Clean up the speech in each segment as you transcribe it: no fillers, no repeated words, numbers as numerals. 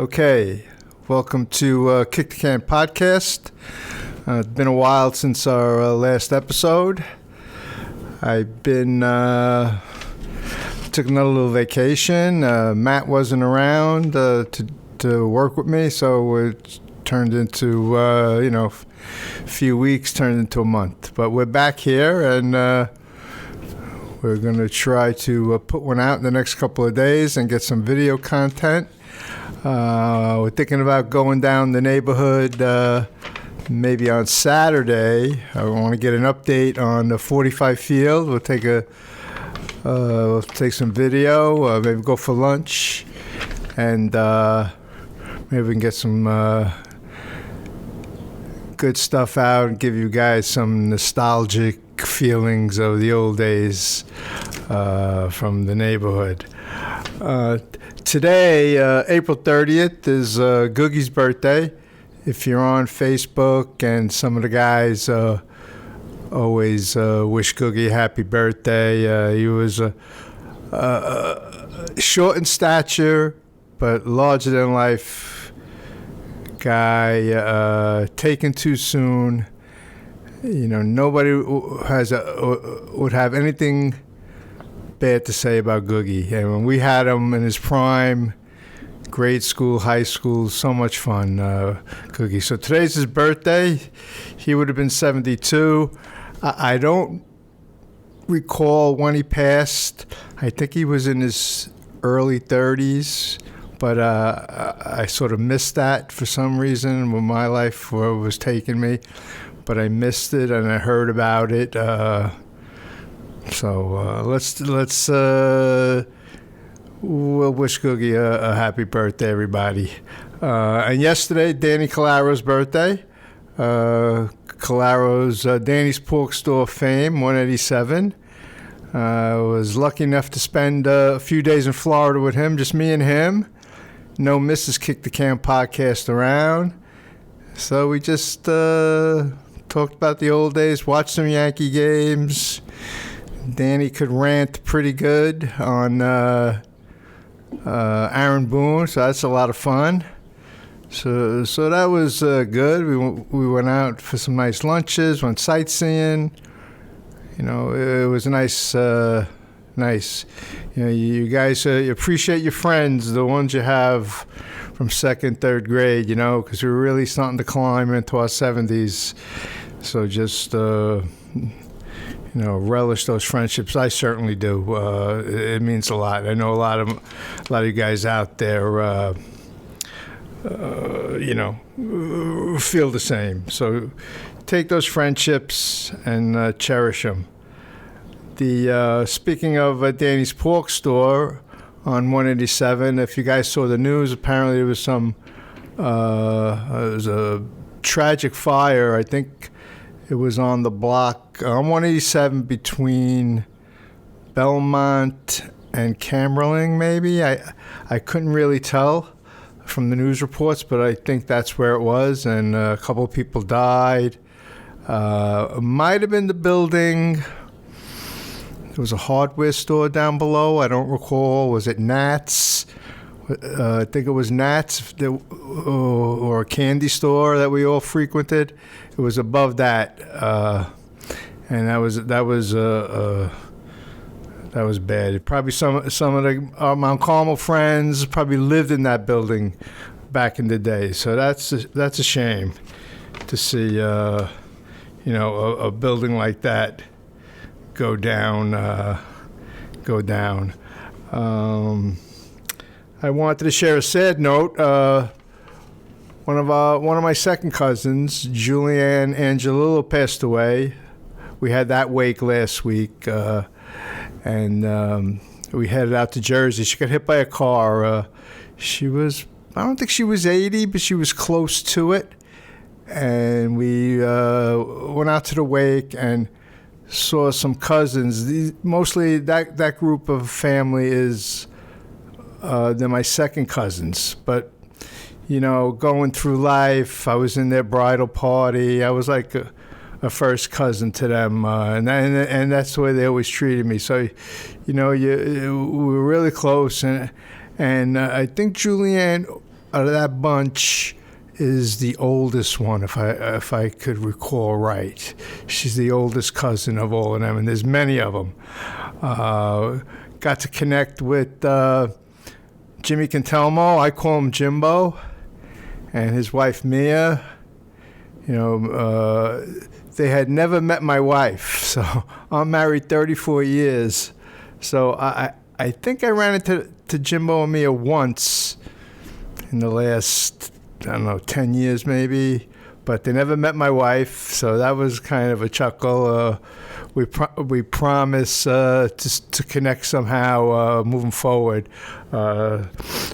Okay, welcome to Kick the Can Podcast. It's been a while since our last episode. I've been took another little vacation. Matt wasn't around to work with me, so it turned into a few weeks turned into a month. But we're back here, and we're going to try to put one out in the next couple of days and get some video content. We're thinking about going down the neighborhood maybe on Saturday. I want to get an update on the 45 field. We'll take some video, maybe go for lunch, and maybe we can get some good stuff out and give you guys some nostalgic feelings of the old days from the neighborhood. Today, April 30th, is Googie's birthday. If you're on Facebook, and some of the guys always wish Googie happy birthday. He was short in stature, but larger than life guy, taken too soon. Nobody would have anything bad to say about Googie. And when we had him in his prime, grade school, high school, so much fun, Googie. So today's his birthday. He would have been 72. I don't recall when he passed. I think he was in his early 30s, but I sort of missed that for some reason when my life was taking me. But I missed it, and I heard about it. So we'll wish Googie a happy birthday, everybody. And yesterday, Danny Calaro's birthday. Calaro's Danny's Pork Store fame, 187. Was lucky enough to spend a few days in Florida with him, just me and him. No Mrs. Kick the Can podcast around. So we just talked about the old days, watched some Yankee games. Danny could rant pretty good on Aaron Boone, so that's a lot of fun. So that was good. We went out for some nice lunches, went sightseeing. It was nice. You guys you appreciate your friends, the ones you have from second, third grade. Because we're really starting to climb into our 70s. So just relish those friendships. I certainly do. It means a lot. I know a lot of you guys out there, feel the same. So take those friendships and cherish them. Speaking of Danny's Pork Store on 187, if you guys saw the news, apparently there was a tragic fire. I think it was on the block on 187 between Belmont and Camerling, maybe. I couldn't really tell from the news reports, but I think that's where it was, and a couple of people died. It might have been the building. There was a hardware store down below. I don't recall. Was it Nat's? I think it was Nat's, or a candy store that we all frequented. It was above that, and that was bad. Probably some of our Mount Carmel friends probably lived in that building back in the day. So that's a shame to see a building like that go down. I wanted to share a sad note. One of my second cousins, Julianne Angelillo, passed away. We had that wake last week, and we headed out to Jersey. She got hit by a car. I don't think she was 80, but she was close to it. And we went out to the wake and saw some cousins. Mostly that group of family is they're my second cousins, but going through life, I was in their bridal party. I was like a first cousin to them, and that's the way they always treated me. So, we were really close, and I think Julianne out of that bunch is the oldest one, if I could recall right. She's the oldest cousin of all of them, and there's many of them. Got to connect with Jimmy Cantelmo. I call him Jimbo, and his wife Mia. They had never met my wife, so I'm married 34 years. So I think I ran into Jimbo and Mia once in the last, 10 years maybe, but they never met my wife, so that was kind of a chuckle. We promise to connect somehow moving forward.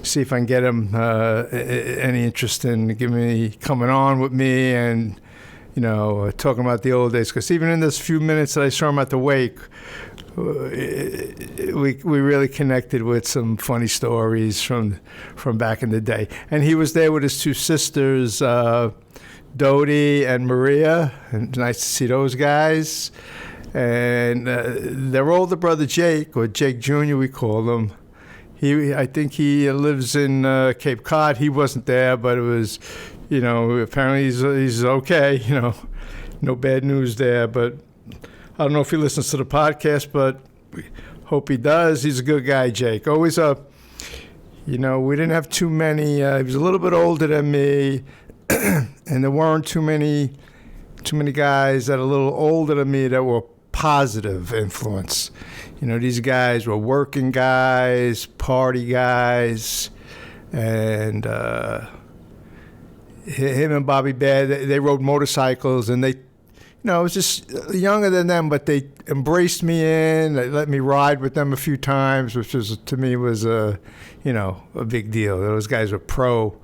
See if I can get him any interest in coming on with me and talking about the old days. Because even in those few minutes that I saw him at the wake, we really connected with some funny stories from back in the day. And he was there with his two sisters, Dodie and Maria. And nice to see those guys. And their older brother Jake, or Jake Jr. we call him. I think he lives in Cape Cod. He wasn't there, but it was, apparently he's okay. No bad news there. But I don't know if he listens to the podcast, but we hope he does. He's a good guy, Jake. Always we didn't have too many. He was a little bit older than me, and there weren't too many guys that are a little older than me that were positive influence. These guys were working guys, party guys, and him and Bobby Baird, they rode motorcycles, and they, I was just younger than them, but they embraced me in. They let me ride with them a few times, which was, to me, was a big deal. Those guys were pro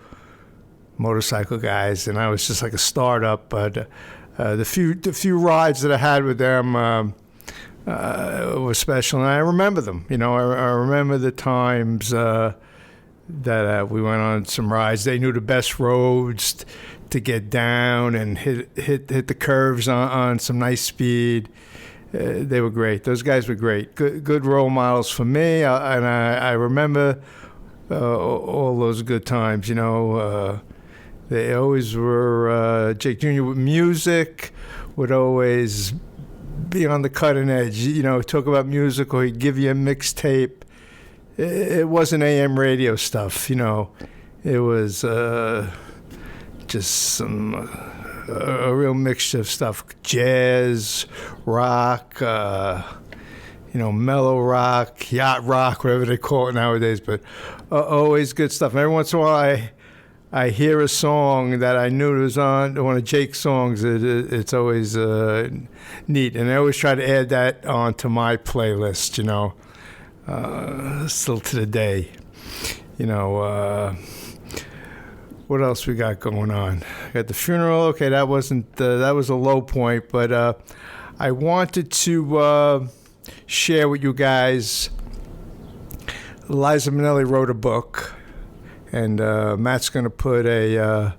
motorcycle guys, and I was just like a startup. But the few rides that I had with them were special, and I remember them. I remember the times that we went on some rides. They knew the best roads to get down and hit the curves on some nice speed. They were great. Those guys were great. Good role models for me, and I remember all those good times. They always were. Jake Jr. with music would always be on the cutting edge. Talk about music, or he'd give you a mixtape. It wasn't AM radio stuff. It was just some a real mixture of stuff: jazz, rock, mellow rock, yacht rock, whatever they call it nowadays. But always good stuff. And every once in a while, I hear a song that I knew was on one of Jake's songs. It's always neat, and I always try to add that onto my playlist. Still to the day. What else we got going on? Got the funeral. Okay, that wasn't that was a low point, but I wanted to share with you guys. Liza Minnelli wrote a book, and Matt's going to put a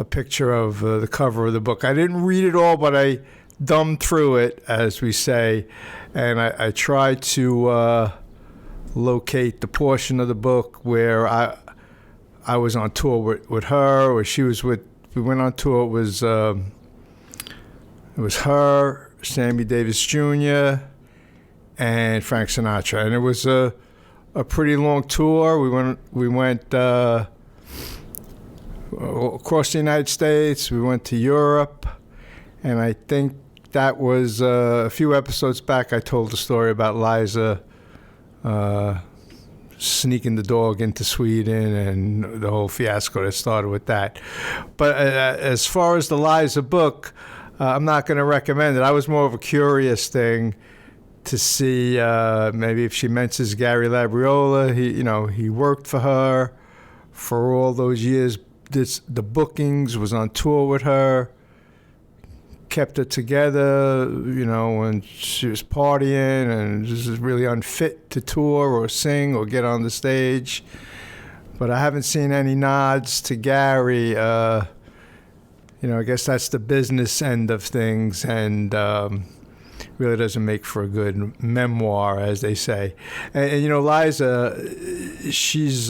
picture of the cover of the book. I didn't read it all, but I thumbed through it, as we say, and I tried to locate the portion of the book where I was on tour with her, or she was with. We went on tour. It was her, Sammy Davis Jr., and Frank Sinatra, and it was a pretty long tour. We went across the United States. We went to Europe, and I think that was a few episodes back. I told the story about Liza sneaking the dog into Sweden and the whole fiasco that started with that. But as far as the Liza book, I'm not going to recommend it. I was more of a curious thing to see maybe if she mentions Gary Labriola. He worked for her for all those years. The bookings, was on tour with her, kept her together, when she was partying and just was really unfit to tour or sing or get on the stage. But I haven't seen any nods to Gary. I guess that's the business end of things, and really doesn't make for a good memoir, as they say. And Liza, she's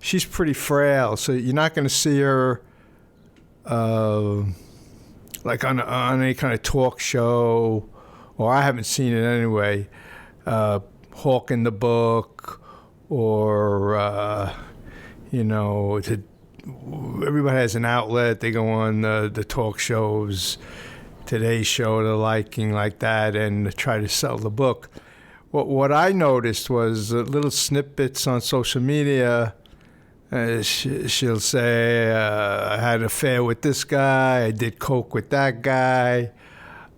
she's pretty frail, so you're not going to see her like on any kind of talk show, or I haven't seen it anyway, hawking the book, or everybody has an outlet. They go on the talk shows, Today's Show, the liking like that, and try to sell the book. What I noticed was little snippets on social media. She'll say, I had an affair with this guy, I did coke with that guy.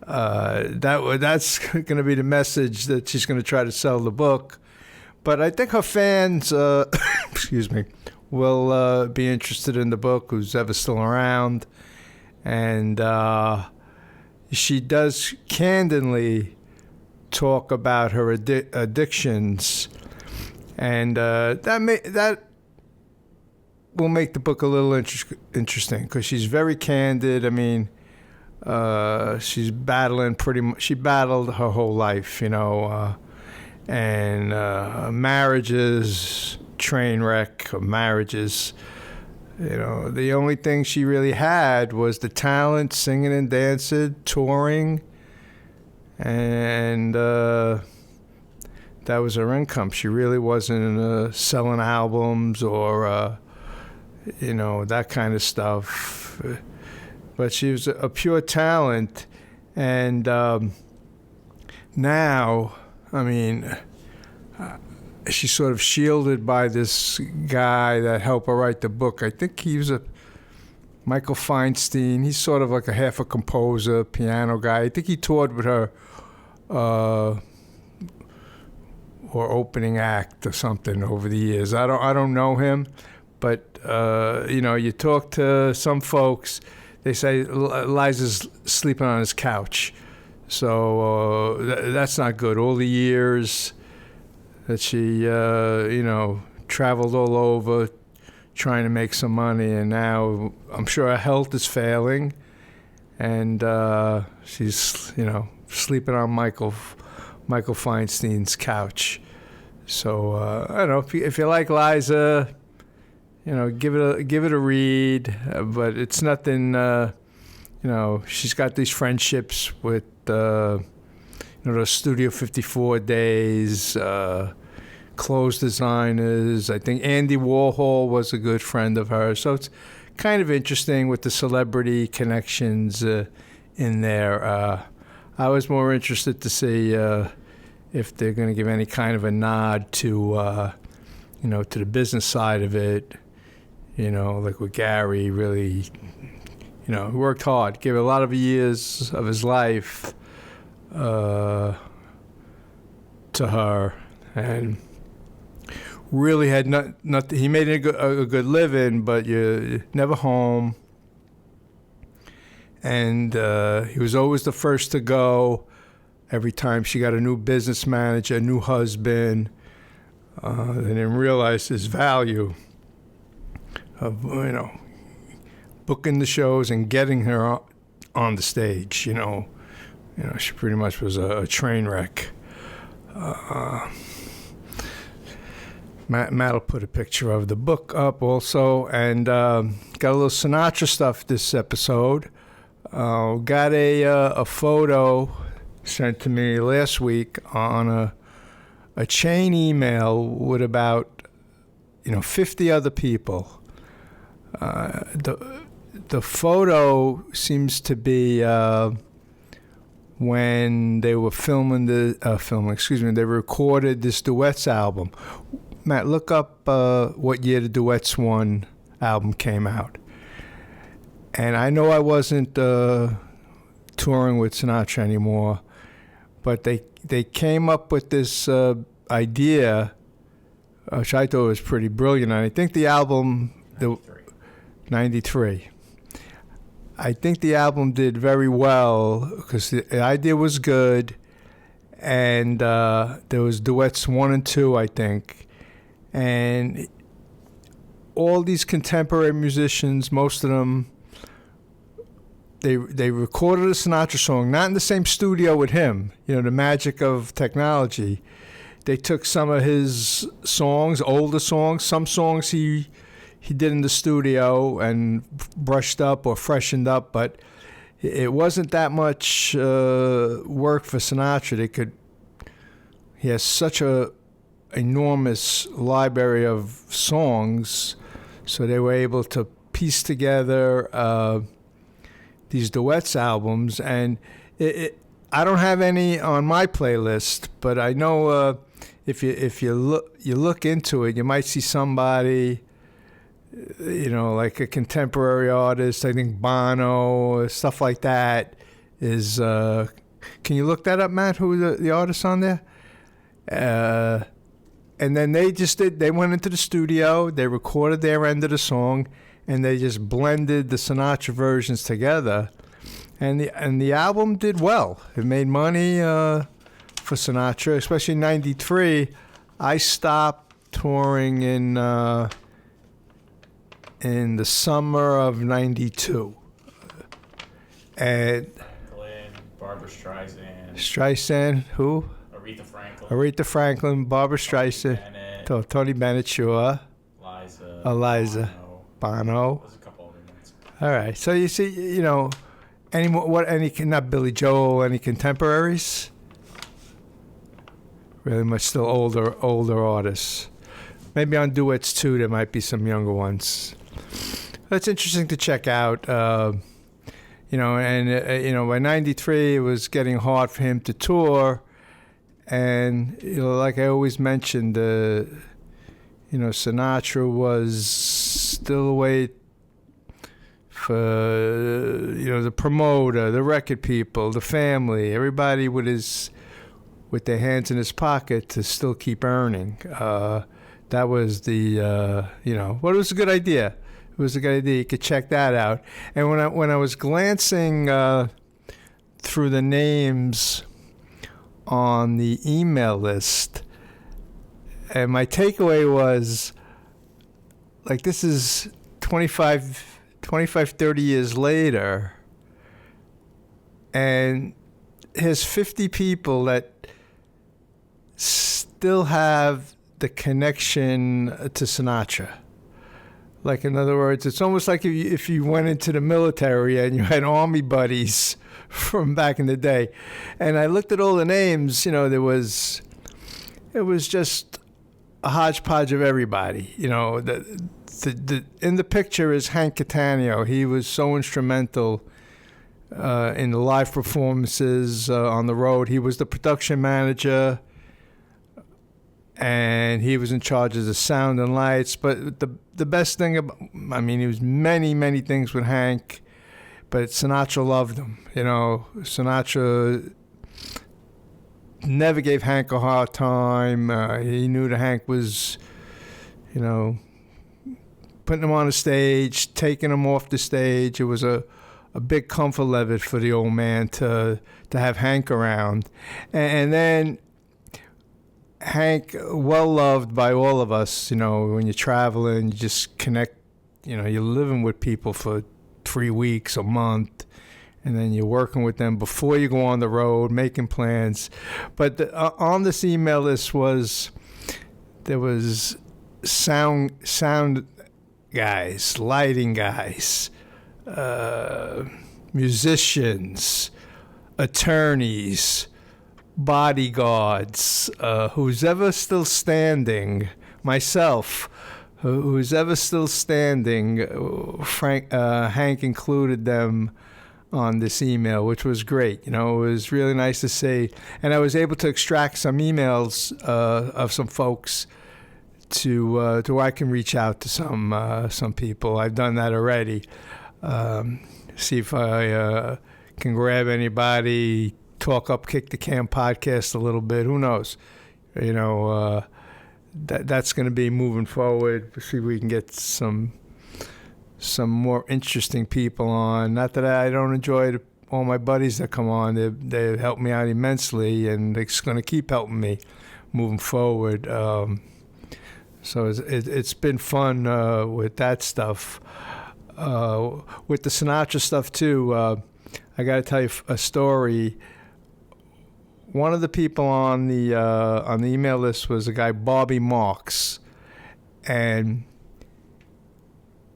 That's going to be the message that she's going to try to sell the book. But I think her fans, excuse me, will be interested in the book, who's ever still around. And she does candidly talk about her addictions. And that will make the book a little interesting, because she's very candid. I mean, she's battling pretty much. She battled her whole life, and marriages, train wreck of marriages. The only thing she really had was the talent, singing and dancing, touring, and that was her income. She really wasn't selling albums or that kind of stuff. But she was a pure talent. And now, I mean, she's sort of shielded by this guy that helped her write the book. I think he was Michael Feinstein. He's sort of like a half a composer, piano guy. I think he toured with her or opening act or something over the years. I don't know him. But, you talk to some folks, they say Liza's sleeping on his couch. So that's not good. All the years that she, traveled all over trying to make some money, and now I'm sure her health is failing, and she's, sleeping on Michael Feinstein's couch. So, I don't know, if you like Liza, give it a read, but it's nothing. She's got these friendships with the Studio 54 days, clothes designers. I think Andy Warhol was a good friend of hers. So it's kind of interesting with the celebrity connections in there. I was more interested to see if they're going to give any kind of a nod to to the business side of it. Like with Gary, really, he worked hard, gave a lot of years of his life to her, and really had not. He made a good living, but you're never home. And he was always the first to go. Every time she got a new business manager, a new husband, they didn't realize his value of booking the shows and getting her on the stage. She pretty much was a train wreck. Matt will put a picture of the book up also, and got a little Sinatra stuff this episode. Got a photo sent to me last week on a chain email with about 50 other people. The photo seems to be when they were they recorded this Duets album. Matt, look up what year the Duets 1 album came out. And I know I wasn't touring with Sinatra anymore, but they came up with this idea, which I thought was pretty brilliant. And I think the album... 93. I think the album did very well because the idea was good, and there was Duets 1 and 2, I think. And all these contemporary musicians, most of them, they recorded a Sinatra song, not in the same studio with him, the magic of technology. they took some of his songs, older songs, some songs he did in the studio and brushed up or freshened up, but it wasn't that much work for Sinatra. He has such a enormous library of songs, so they were able to piece together these duets albums. And I don't have any on my playlist, but I know if you look into it, you might see somebody, like a contemporary artist. I think Bono, stuff like that is. Can you look that up, Matt? Who the artists on there? And then they went into the studio, they recorded their end of the song, and they just blended the Sinatra versions together. And the album did well. It made money for Sinatra, especially in '93. I stopped touring in the summer of '92. And Barbara Streisand. Streisand, who? Aretha Franklin, Barbara Streisand, Tony Bennett, sure. Liza, Bono. There's a couple other ones. All right, so you see, not Billy Joel, any contemporaries? Really much still older artists. Maybe on duets too, there might be some younger ones. That's interesting to check out. By '93, it was getting hard for him to tour. And, like I always mentioned, Sinatra was still away for, the promoter, the record people, the family, everybody with their hands in his pocket to still keep earning. That was it was a good idea. It was a good idea. You could check that out. And when I was glancing through the names on the email list, and my takeaway was, like, this is 25, 30 years later, and there's 50 people that still have the connection to Sinatra. Like, in other words, it's almost like if you went into the military and you had army buddies from back in the day. And I looked at all the names, it was just a hodgepodge of everybody. In the picture is Hank Cattaneo. He was so instrumental in the live performances on the road. He was the production manager, and he was in charge of the sound and lights. But the best thing he was many things with Hank, but Sinatra loved him. Sinatra never gave Hank a hard time. He knew that Hank was, putting him on the stage, taking him off the stage. It was a big comfort level for the old man to have Hank around. And then Hank, well loved by all of us. When you're traveling, you just connect. You're living with people for 3 weeks, a month, and then you're working with them before you go on the road, making plans. But on this email list there was sound guys, lighting guys, musicians, attorneys, bodyguards, who's ever still standing, myself, who's ever still standing. Hank included them on this email, which was great. It was really nice to see. And I was able to extract some emails of some folks to where I can reach out to some people. I've done that already. See if I can grab anybody, talk up Kick the Can podcast a little bit. Who knows? That's going to be moving forward. See if we can get some more interesting people on. Not that I don't enjoy all my buddies that come on. They help me out immensely, and it's going to keep helping me moving forward. So it's been fun with that stuff. With the Sinatra stuff too, I got to tell you a story. one of the people on the email list was a guy, Bobby Marks, and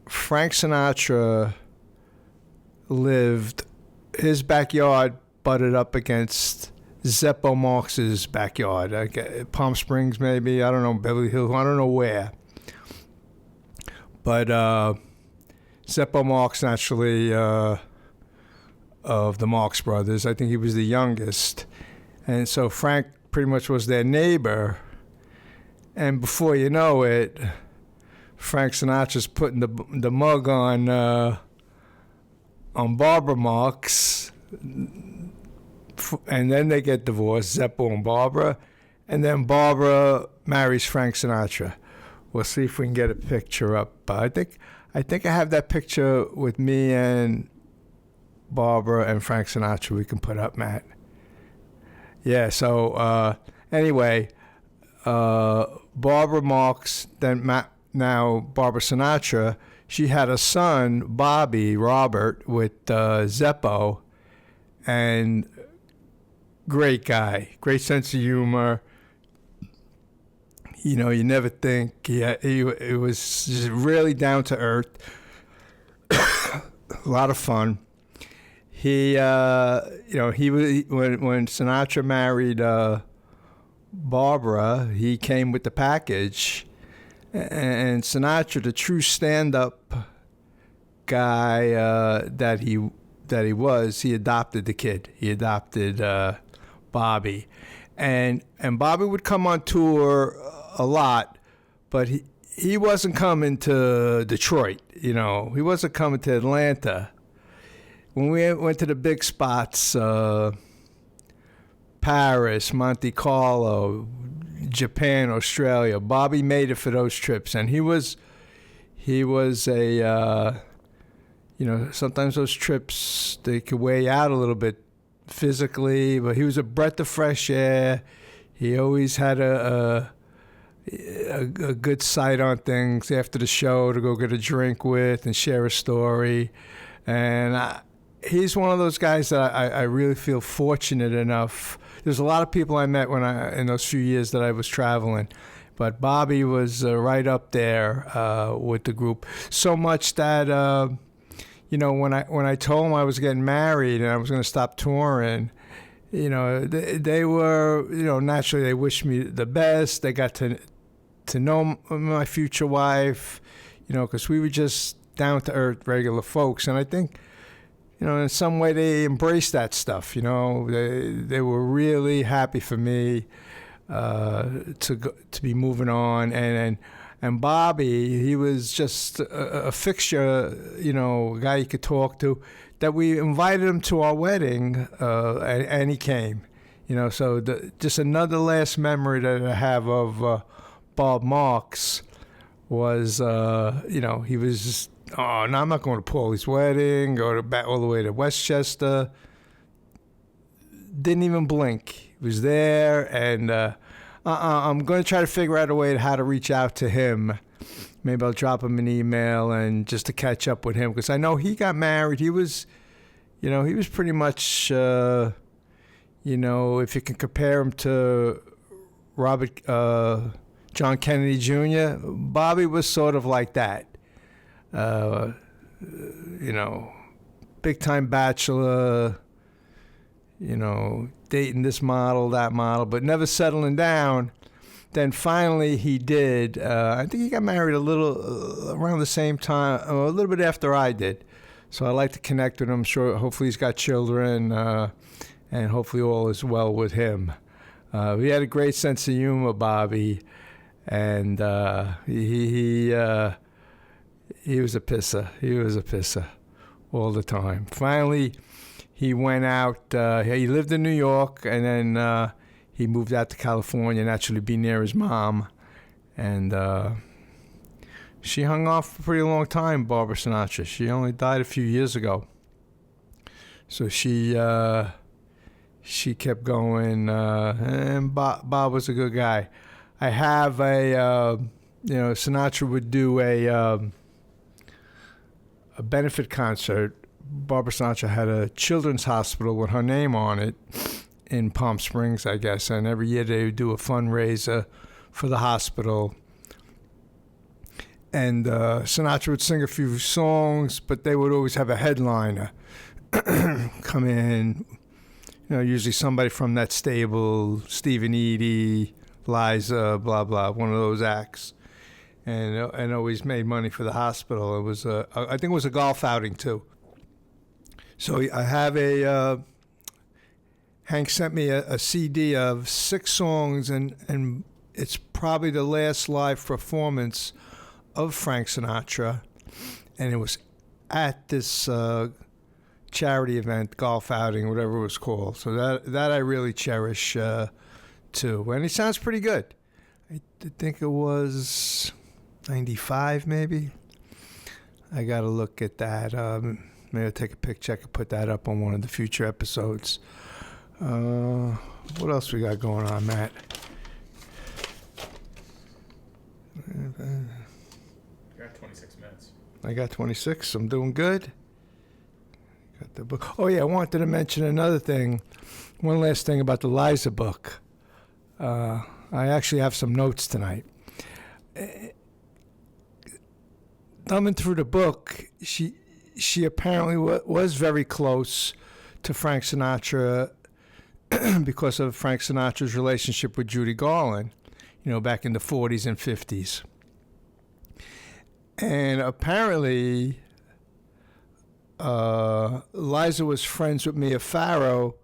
Frank Sinatra lived, his backyard butted up against Zeppo Marx's backyard. Palm Springs, maybe, I don't know, Beverly Hills, I don't know where. But Zeppo Marx, naturally, of the Marx brothers, I think he was the youngest. And so Frank pretty much was their neighbor. And before you know it, Frank Sinatra's putting the mug on Barbara Marx, and then they get divorced, Zeppo and Barbara, and then Barbara marries Frank Sinatra. We'll see if we can get a picture up. I think I have that picture with me and Barbara and Frank Sinatra we can put up, Matt. Yeah, so anyway, Barbara Marx, then now Barbara Sinatra, she had a son, Robert, with Zeppo, and great guy, great sense of humor. You know, you never think he was just really down to earth. A lot of fun. He, he was when Sinatra married Barbara, he came with the package, and Sinatra, the true stand-up guy that he was, he adopted the kid. He adopted Bobby, and Bobby would come on tour a lot, but he wasn't coming to Detroit. You know, he wasn't coming to Atlanta. When we went to the big spots, Paris, Monte Carlo, Japan, Australia, Bobby made it for those trips, and he was a sometimes those trips they could weigh you out a little bit physically, but he was a breath of fresh air. He always had a good sight on things after the show to go get a drink with and share a story, and he's one of those guys that I really feel fortunate enough. There's a lot of people I met in those few years that I was traveling, but Bobby was right up there with the group. So much that when I told him I was getting married and I was going to stop touring, they were, naturally they wished me the best. They got to know my future wife, because we were just down to earth, regular folks, and I think, in some way they embraced that stuff. They were really happy for me to be moving on, and Bobby, he was just a fixture, a guy you could talk to. That we invited him to our wedding, and he came. So just another last memory that I have of Bob Marks was, he was just. Oh, no, I'm not going to Paulie's wedding, go back all the way to Westchester. Didn't even blink. He was there, and I'm going to try to figure out a way how to reach out to him. Maybe I'll drop him an email and just to catch up with him, because I know he got married. He was, he was pretty much, if you can compare him to Robert John Kennedy Jr., Bobby was sort of like that. Big time bachelor, dating this model, that model, but never settling down. Then finally he did. I think he got married a little around the same time, a little bit after I did. So I like to connect with him. Sure, hopefully he's got children, and hopefully all is well with him. He had a great sense of humor, Bobby, and he was a pisser. He was a pisser all the time. Finally, he went out. He lived in New York, and then he moved out to California, naturally be near his mom. And she hung off for a pretty long time, Barbara Sinatra. She only died a few years ago. So she kept going, and Bob was a good guy. I have Sinatra would do a benefit concert. Barbara Sinatra had a children's hospital with her name on it in Palm Springs, I guess. And every year they would do a fundraiser for the hospital. And Sinatra would sing a few songs, but they would always have a headliner come in. Usually somebody from that stable, Stephen Eady, Liza, blah, blah, one of those acts. And always made money for the hospital. It was I think it was a golf outing too. So I have Hank sent me a CD of 6 songs, and it's probably the last live performance of Frank Sinatra, and it was at this charity event, golf outing, whatever it was called. So that I really cherish too. And he sounds pretty good. I think it was 95 maybe. I got to look at that. Maybe I'll take a picture. I could put that up on one of the future episodes. What else we got going on, Matt? You got 26 minutes. I got 26. I'm doing good. Got the book. Oh, yeah, I wanted to mention another thing. One last thing about the Liza book. I actually have some notes tonight. Thumbing through the book, she apparently was very close to Frank Sinatra because of Frank Sinatra's relationship with Judy Garland, back in the 40s and 50s. And apparently, Liza was friends with Mia Farrow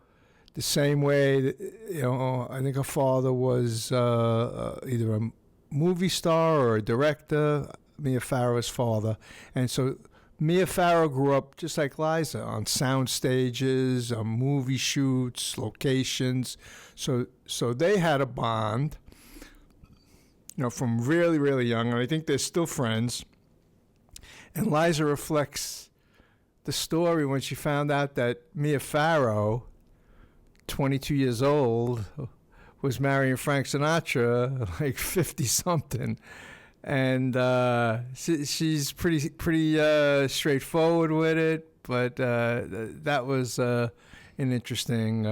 the same way that, I think her father was either a movie star or a director, Mia Farrow's father. And so Mia Farrow grew up just like Liza on sound stages, on movie shoots, locations. So they had a bond, from really, really young. And I think they're still friends. And Liza reflects the story when she found out that Mia Farrow, 22 years old, was marrying Frank Sinatra, like 50-something. And she's pretty straightforward with it, but that was an interesting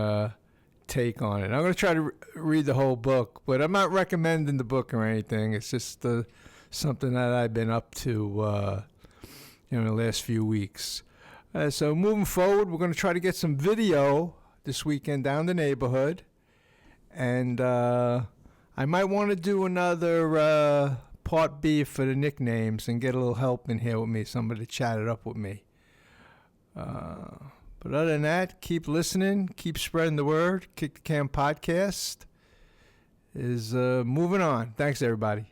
take on it. I'm going to try to read the whole book, but I'm not recommending the book or anything. It's just something that I've been up to in the last few weeks. So moving forward, we're going to try to get some video this weekend down the neighborhood, and I might want to do another part B for the nicknames and get a little help in here with me, somebody to chat it up with me. But other than that, keep listening, keep spreading the word. Kick the Can podcast is moving on. Thanks, everybody.